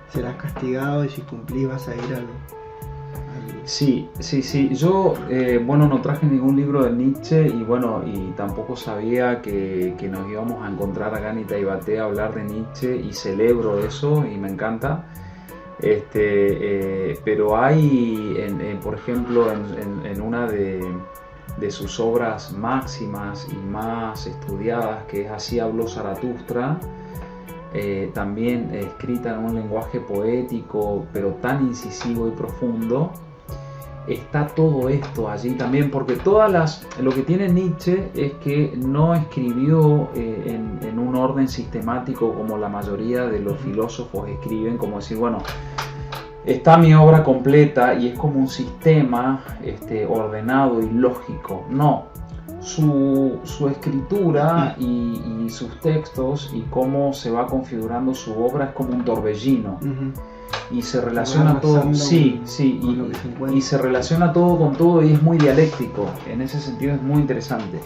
serás castigado, y si cumplís vas a ir al... Sí. Yo, no traje ningún libro de Nietzsche, y tampoco sabía que nos íbamos a encontrar acá en Itaibate a hablar de Nietzsche, y celebro eso y me encanta. Pero hay, por ejemplo, en una de sus obras máximas y más estudiadas, que es Así habló Zaratustra, también escrita en un lenguaje poético, pero tan incisivo y profundo. Está todo esto allí también, porque lo que tiene Nietzsche es que no escribió en un orden sistemático como la mayoría de los filósofos escriben, como decir, bueno, está mi obra completa y es como un sistema ordenado y lógico. No, su escritura y sus textos y cómo se va configurando su obra es como un torbellino. Y se relaciona todo, y se relaciona todo con todo, y es muy dialéctico. En ese sentido es muy interesante.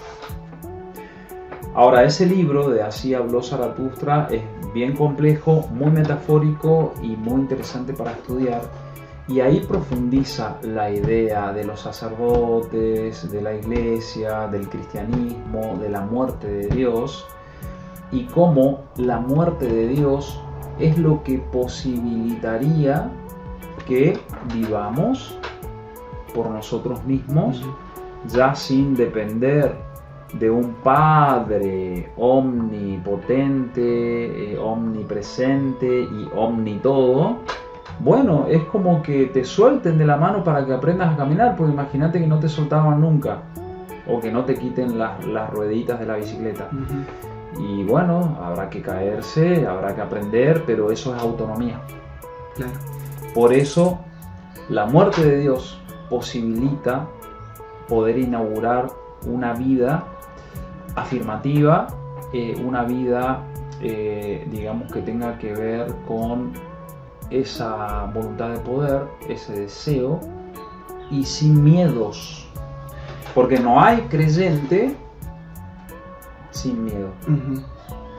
Ahora, ese libro de Así habló Zaratustra es bien complejo, muy metafórico y muy interesante para estudiar. Y ahí profundiza la idea de los sacerdotes, de la iglesia, del cristianismo, de la muerte de Dios, y cómo la muerte de Dios es lo que posibilitaría que vivamos por nosotros mismos, ya sin depender de un Padre omnipotente, omnipresente y omnitodo. Bueno, es como que te suelten de la mano para que aprendas a caminar, porque imagínate que no te soltaban nunca, o que no te quiten las rueditas de la bicicleta. Y bueno, habrá que caerse, habrá que aprender, pero eso es autonomía. Claro. Por eso, la muerte de Dios posibilita poder inaugurar una vida afirmativa, una vida, digamos, que tenga que ver con esa voluntad de poder, ese deseo, y sin miedos. Porque no hay creyente sin miedo.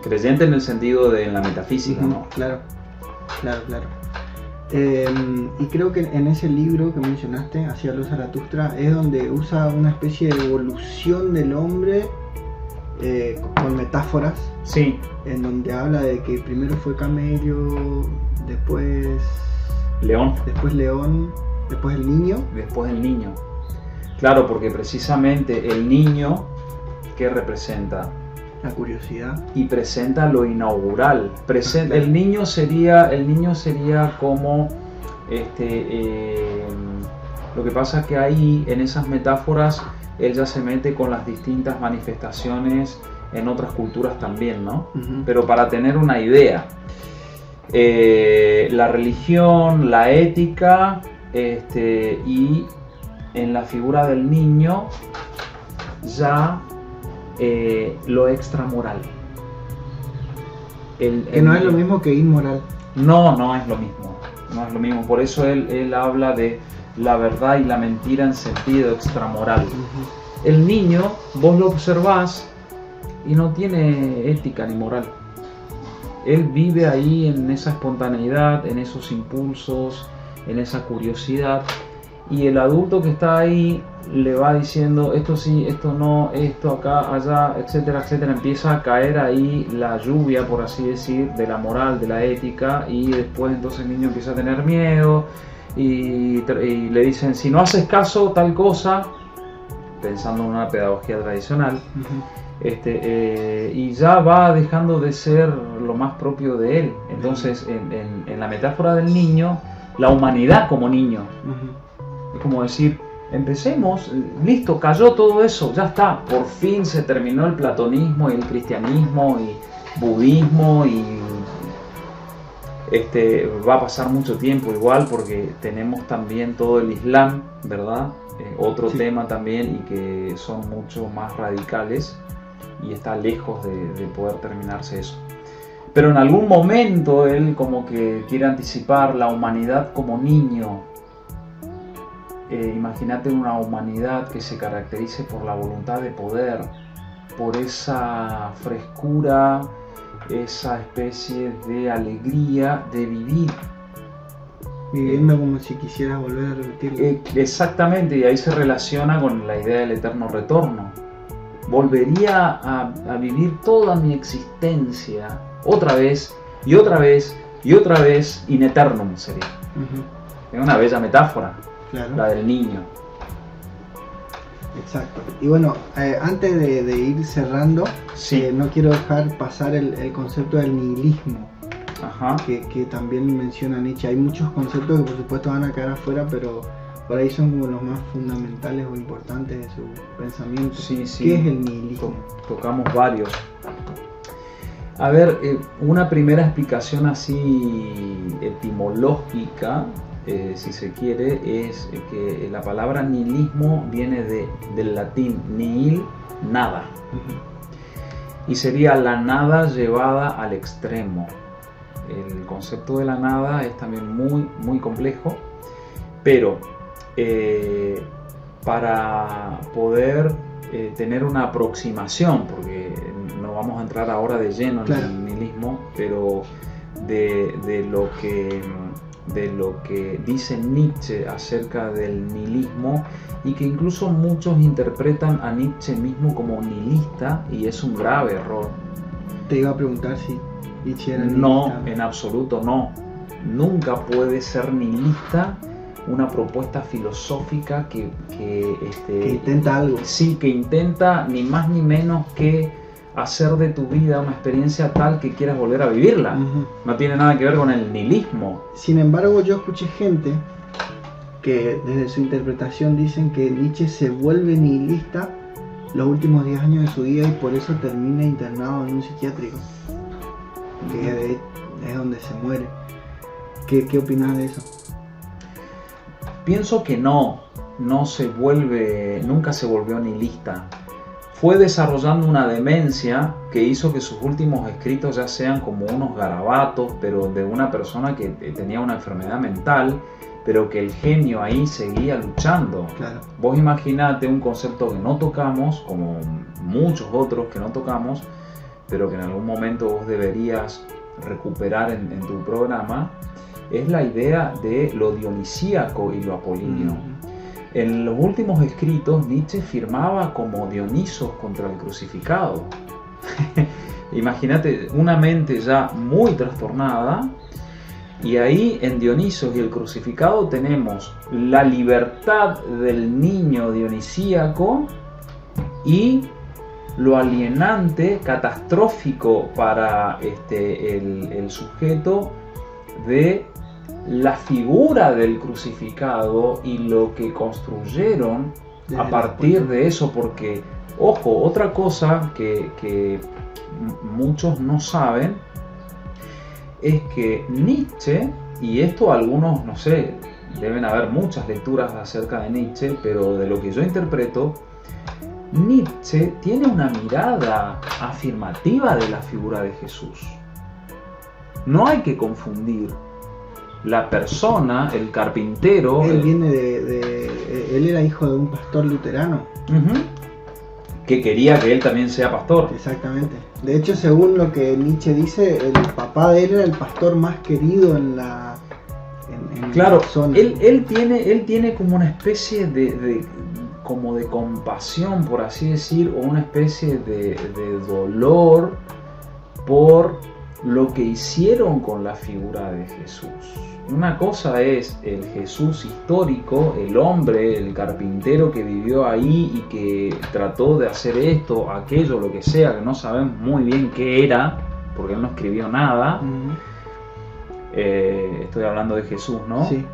Creyente en el sentido de en la metafísica, ¿no? Claro. Y creo que en ese libro que mencionaste, Así habló Zaratustra, es donde usa una especie de evolución del hombre con metáforas. Sí. En donde habla de que primero fue camello, después león, después el niño. Después el niño. Claro, porque precisamente el niño, ¿qué representa? La curiosidad. Y presenta lo inaugural. Claro. El niño sería como lo que pasa es que ahí en esas metáforas él ya se mete con las distintas manifestaciones en otras culturas también, ¿no? Pero para tener una idea, la religión, la ética, y en la figura del niño ya lo extramoral. Que no es lo mismo que inmoral. No es lo mismo. No es lo mismo. Por eso él habla de la verdad y la mentira en sentido extramoral. El niño, vos lo observás y no tiene ética ni moral. Él vive ahí en esa espontaneidad, en esos impulsos, en esa curiosidad. Y el adulto que está ahí le va diciendo esto sí, esto no, esto acá, allá, etcétera, etcétera. Empieza a caer ahí la lluvia, por así decir, de la moral, de la ética, y después entonces el niño empieza a tener miedo y le dicen, si no haces caso tal cosa, pensando en una pedagogía tradicional, y ya va dejando de ser lo más propio de él. Entonces, en la metáfora del niño, la humanidad como niño, es como decir, empecemos, listo, cayó todo eso, ya está, por fin se terminó el platonismo y el cristianismo y budismo, y va a pasar mucho tiempo igual, porque tenemos también todo el Islam, ¿verdad? Otro tema también, y que son mucho más radicales, y está lejos de poder terminarse eso. Pero en algún momento él como que quiere anticipar la humanidad como niño. Imagínate una humanidad que se caracterice por la voluntad de poder, por esa frescura, esa especie de alegría de vivir. Viviendo como si quisieras volver a repetirlo. Exactamente, y ahí se relaciona con la idea del eterno retorno. Volvería a vivir toda mi existencia otra vez y otra vez y otra vez, in eternum sería. Es una bella metáfora, claro. La del niño. Exacto. Y bueno, antes de ir cerrando, sí. No quiero dejar pasar el concepto del nihilismo. Ajá. Que también menciona Nietzsche. Hay muchos conceptos que por supuesto van a quedar afuera, pero por ahí son como los más fundamentales o importantes de su pensamiento. Sí. ¿Qué es el nihilismo? Tocamos varios. A ver, una primera explicación así etimológica, si se quiere, es que la palabra nihilismo viene del latín nihil, nada. Y sería la nada llevada al extremo. El concepto de la nada es también muy, muy complejo, pero para poder tener una aproximación, porque no vamos a entrar ahora de lleno en el nihilismo, pero de lo que dice Nietzsche acerca del nihilismo, y que incluso muchos interpretan a Nietzsche mismo como nihilista, y es un grave error. Te iba a preguntar si Nietzsche era No, nihilista. en absoluto no. Nunca puede ser nihilista una propuesta filosófica que intenta algo. Sí, que intenta ni más ni menos que hacer de tu vida una experiencia tal que quieras volver a vivirla. Ujú. No tiene nada que ver con el nihilismo. Sin embargo, yo escuché gente que desde su interpretación dicen que Nietzsche se vuelve nihilista los últimos 10 años de su vida y por eso termina internado en un psiquiátrico, que es donde se muere. ¿Qué opinas de eso? Pienso que nunca se volvió nihilista. Fue desarrollando una demencia que hizo que sus últimos escritos ya sean como unos garabatos, pero de una persona que tenía una enfermedad mental, pero que el genio ahí seguía luchando. Claro. Vos imaginate un concepto que no tocamos, como muchos otros que no tocamos, pero que en algún momento vos deberías recuperar en tu programa, es la idea de lo dionisíaco y lo apolíneo. En los últimos escritos, Nietzsche firmaba como Dionisos contra el crucificado. Imagínate una mente ya muy trastornada, y ahí en Dionisos y el crucificado tenemos la libertad del niño dionisíaco y lo alienante, catastrófico para el sujeto de la figura del crucificado y lo que construyeron a partir de eso, porque, ojo, otra cosa que muchos no saben es que Nietzsche, y esto algunos, no sé, deben haber muchas lecturas acerca de Nietzsche, pero de lo que yo interpreto, Nietzsche tiene una mirada afirmativa de la figura de Jesús. No hay que confundir la persona, el carpintero. Él él era hijo de un pastor luterano. Que quería que él también sea pastor. Exactamente. De hecho, según lo que Nietzsche dice, el papá de él era el pastor más querido en la Claro, zona. Él tiene como una especie de compasión, por así decir, o una especie de dolor por lo que hicieron con la figura de Jesús. Una cosa es el Jesús histórico, el hombre, el carpintero que vivió ahí y que trató de hacer esto, aquello, lo que sea, que no sabemos muy bien qué era, porque él no escribió nada. Estoy hablando de Jesús, ¿no? Sí.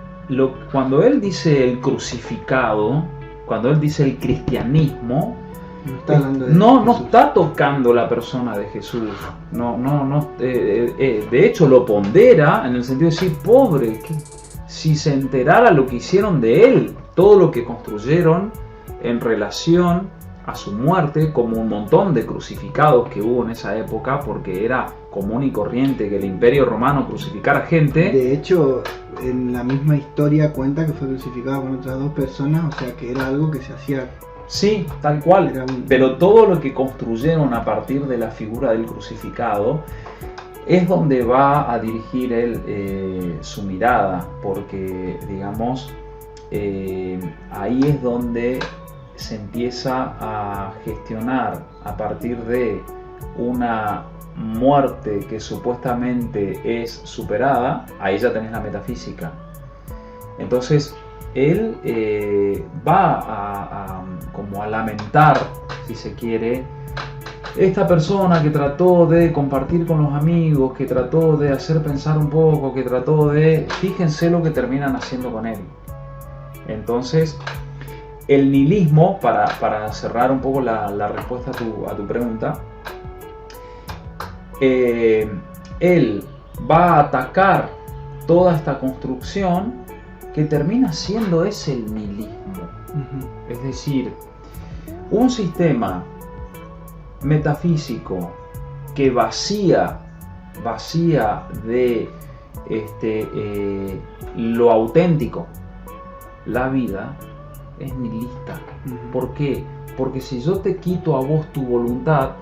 Cuando él dice el crucificado, cuando él dice el cristianismo, No está hablando de no Jesús. está tocando la persona de Jesús. De hecho lo pondera en el sentido de decir, pobre, si se enterara lo que hicieron de él, todo lo que construyeron en relación a su muerte, como un montón de crucificados que hubo en esa época, porque era común y corriente que el Imperio Romano crucificara gente. De hecho, en la misma historia cuenta que fue crucificado con otras 2 personas, o sea que era algo que se hacía. Sí, tal cual, pero todo lo que construyeron a partir de la figura del crucificado es donde va a dirigir él su mirada, porque digamos, ahí es donde se empieza a gestionar a partir de una muerte que supuestamente es superada. Ahí ya tenés la metafísica. Entonces él va como a lamentar, si se quiere, esta persona que trató de compartir con los amigos, que trató de hacer pensar un poco, que trató de... Fíjense lo que terminan haciendo con él. Entonces, el nihilismo, para cerrar un poco la respuesta a tu pregunta, él va a atacar toda esta construcción que termina siendo ese el nihilismo. Es decir, un sistema metafísico que vacía de lo auténtico la vida, es nihilista. ¿Por qué? Porque si yo te quito a vos tu voluntad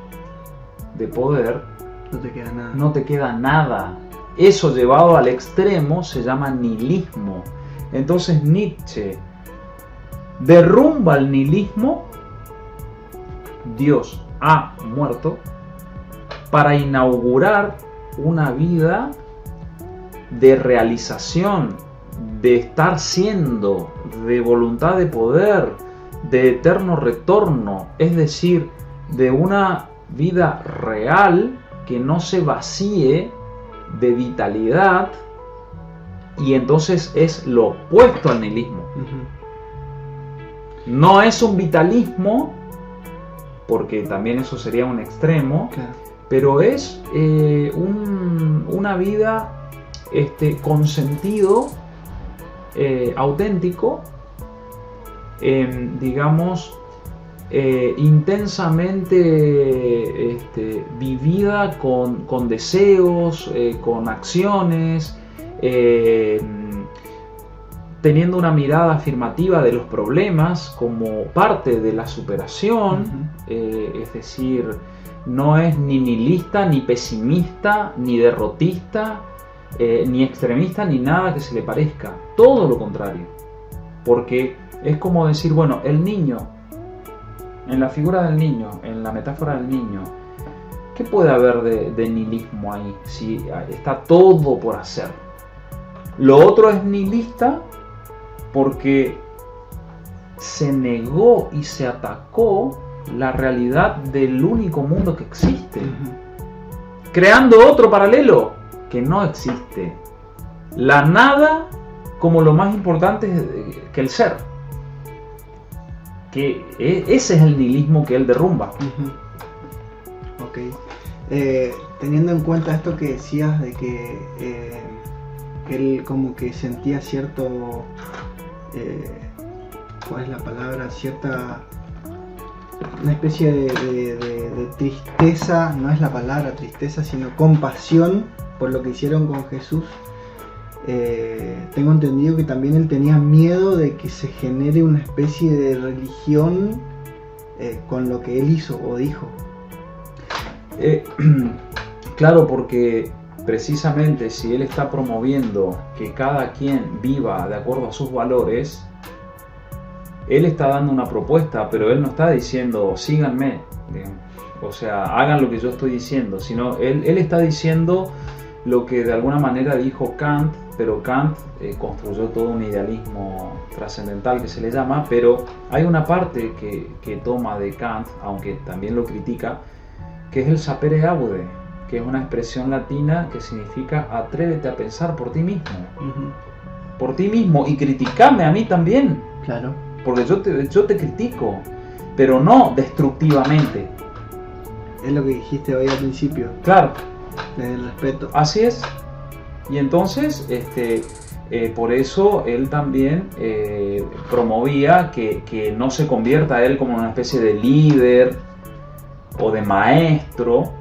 de poder, No te queda nada. no te queda nada. Eso llevado al extremo se llama nihilismo. Entonces Nietzsche derrumba el nihilismo, Dios ha muerto, para inaugurar una vida de realización, de estar siendo, de voluntad de poder, de eterno retorno, es decir, de una vida real que no se vacíe de vitalidad, y entonces es lo opuesto al nihilismo. No es un vitalismo, porque también eso sería un extremo, claro, pero es una vida con sentido auténtico, digamos, intensamente vivida con deseos, con acciones, teniendo una mirada afirmativa de los problemas como parte de la superación. Es decir, no es ni nihilista, ni pesimista, ni derrotista, ni extremista, ni nada que se le parezca. Todo lo contrario. Porque es como decir, bueno, el niño, en la figura del niño, en la metáfora del niño, ¿qué puede haber de nihilismo ahí si está todo por hacer? Lo otro es nihilista porque se negó y se atacó la realidad del único mundo que existe, creando otro paralelo que no existe. La nada como lo más importante que el ser. Que ese es el nihilismo que él derrumba. Ok. Teniendo en cuenta esto que decías de que él como que sentía cierto... ¿cuál es la palabra? Una especie de tristeza, no es la palabra tristeza, sino compasión por lo que hicieron con Jesús. Tengo entendido que también él tenía miedo de que se genere una especie de religión con lo que él hizo o dijo. Claro, porque precisamente si él está promoviendo que cada quien viva de acuerdo a sus valores, él está dando una propuesta, pero él no está diciendo síganme, digamos. O sea, hagan lo que yo estoy diciendo, sino él está diciendo lo que de alguna manera dijo Kant, pero Kant construyó todo un idealismo trascendental que se le llama, pero hay una parte que toma de Kant, aunque también lo critica, que es el sapere aude, que es una expresión latina que significa atrévete a pensar por ti mismo. Por ti mismo, y criticame a mí también. Claro. Porque yo te critico, pero no destructivamente. Es lo que dijiste hoy al principio. Claro. Desde el respeto. Así es. Y entonces, por eso él también promovía que no se convierta él como una especie de líder o de maestro,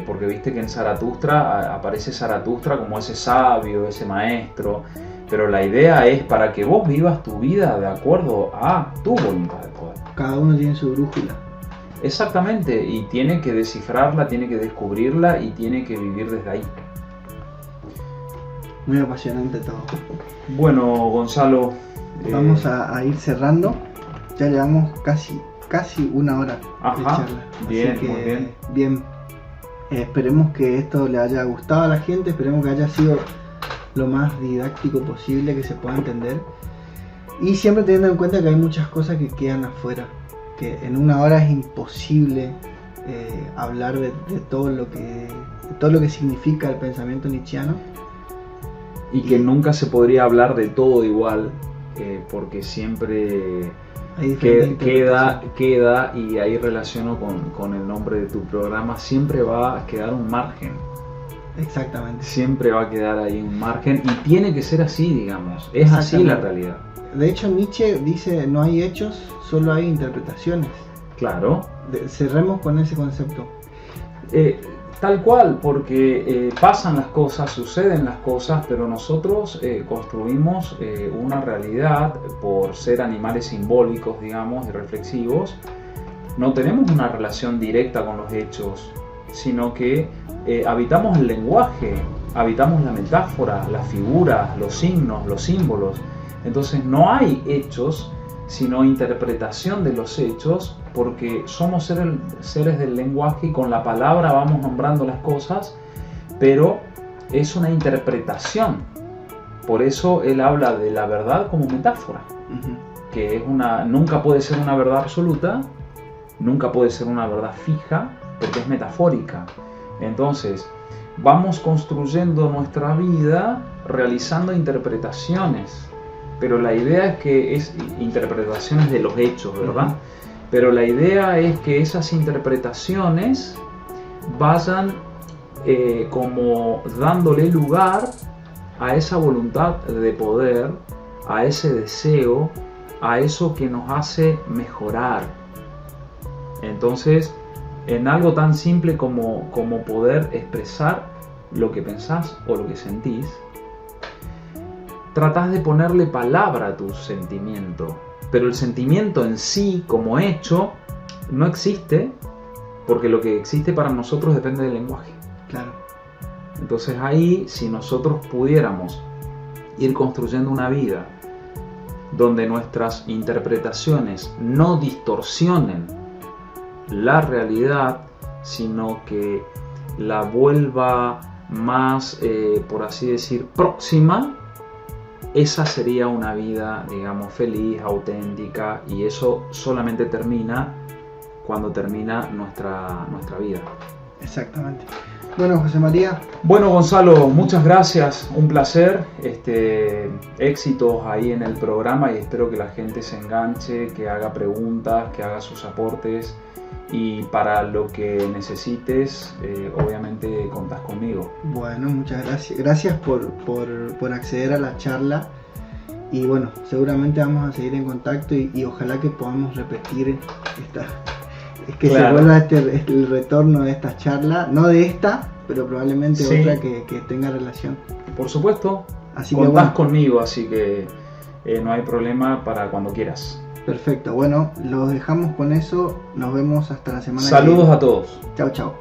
porque viste que en Zaratustra aparece Zaratustra como ese sabio, ese maestro, pero la idea es para que vos vivas tu vida de acuerdo a tu voluntad de poder. Cada uno tiene su brújula. Exactamente, y tiene que descifrarla, tiene que descubrirla y tiene que vivir desde ahí. Muy apasionante todo. Bueno, Gonzalo, vamos a ir cerrando. Ya llevamos casi una hora de charla. Bien, así que, muy bien. Bien. Esperemos que esto le haya gustado a la gente, esperemos que haya sido lo más didáctico posible, que se pueda entender. Y siempre teniendo en cuenta que hay muchas cosas que quedan afuera, que en una hora es imposible hablar de todo lo que significa el pensamiento nietzscheano. Y que nunca se podría hablar de todo igual, porque siempre queda, y ahí relaciono con el nombre de tu programa, siempre va a quedar un margen. Exactamente. Siempre va a quedar ahí un margen, y tiene que ser así, digamos. Es así la realidad. De hecho, Nietzsche dice, no hay hechos, solo hay interpretaciones. Claro. Cerremos con ese concepto. Tal cual, porque pasan las cosas, suceden las cosas, pero nosotros construimos una realidad por ser animales simbólicos, digamos, y reflexivos. No tenemos una relación directa con los hechos, sino que habitamos el lenguaje, habitamos la metáfora, las figuras, los signos, los símbolos. Entonces no hay hechos, sino interpretación de los hechos, porque somos seres del lenguaje y con la palabra vamos nombrando las cosas, pero es una interpretación. Por eso él habla de la verdad como metáfora, que es nunca puede ser una verdad absoluta, nunca puede ser una verdad fija, porque es metafórica. Entonces, vamos construyendo nuestra vida realizando interpretaciones, pero la idea es que es interpretaciones de los hechos, ¿verdad? Pero la idea es que esas interpretaciones vayan como dándole lugar a esa voluntad de poder, a ese deseo, a eso que nos hace mejorar. Entonces, en algo tan simple como poder expresar lo que pensás o lo que sentís, tratás de ponerle palabra a tu sentimiento, pero el sentimiento en sí, como hecho, no existe, porque lo que existe para nosotros depende del lenguaje. Claro. Entonces ahí, si nosotros pudiéramos ir construyendo una vida donde nuestras interpretaciones no distorsionen la realidad, sino que la vuelva más, por así decir, próxima, esa sería una vida, digamos, feliz, auténtica, y eso solamente termina cuando termina nuestra vida. Exactamente. Bueno, José María. Bueno, Gonzalo, muchas gracias, un placer, éxitos ahí en el programa, y espero que la gente se enganche, que haga preguntas, que haga sus aportes, y para lo que necesites, obviamente contás conmigo. Bueno, muchas gracias. Gracias por acceder a la charla, y bueno, seguramente vamos a seguir en contacto y ojalá que podamos repetir que claro, se vuelva el retorno de esta charla, no de esta, pero probablemente sí, otra que tenga relación. Por supuesto, así contás que, bueno, conmigo, así que no hay problema para cuando quieras. Perfecto, bueno, los dejamos con eso, nos vemos hasta la semana. Saludos a todos. Chao, chao.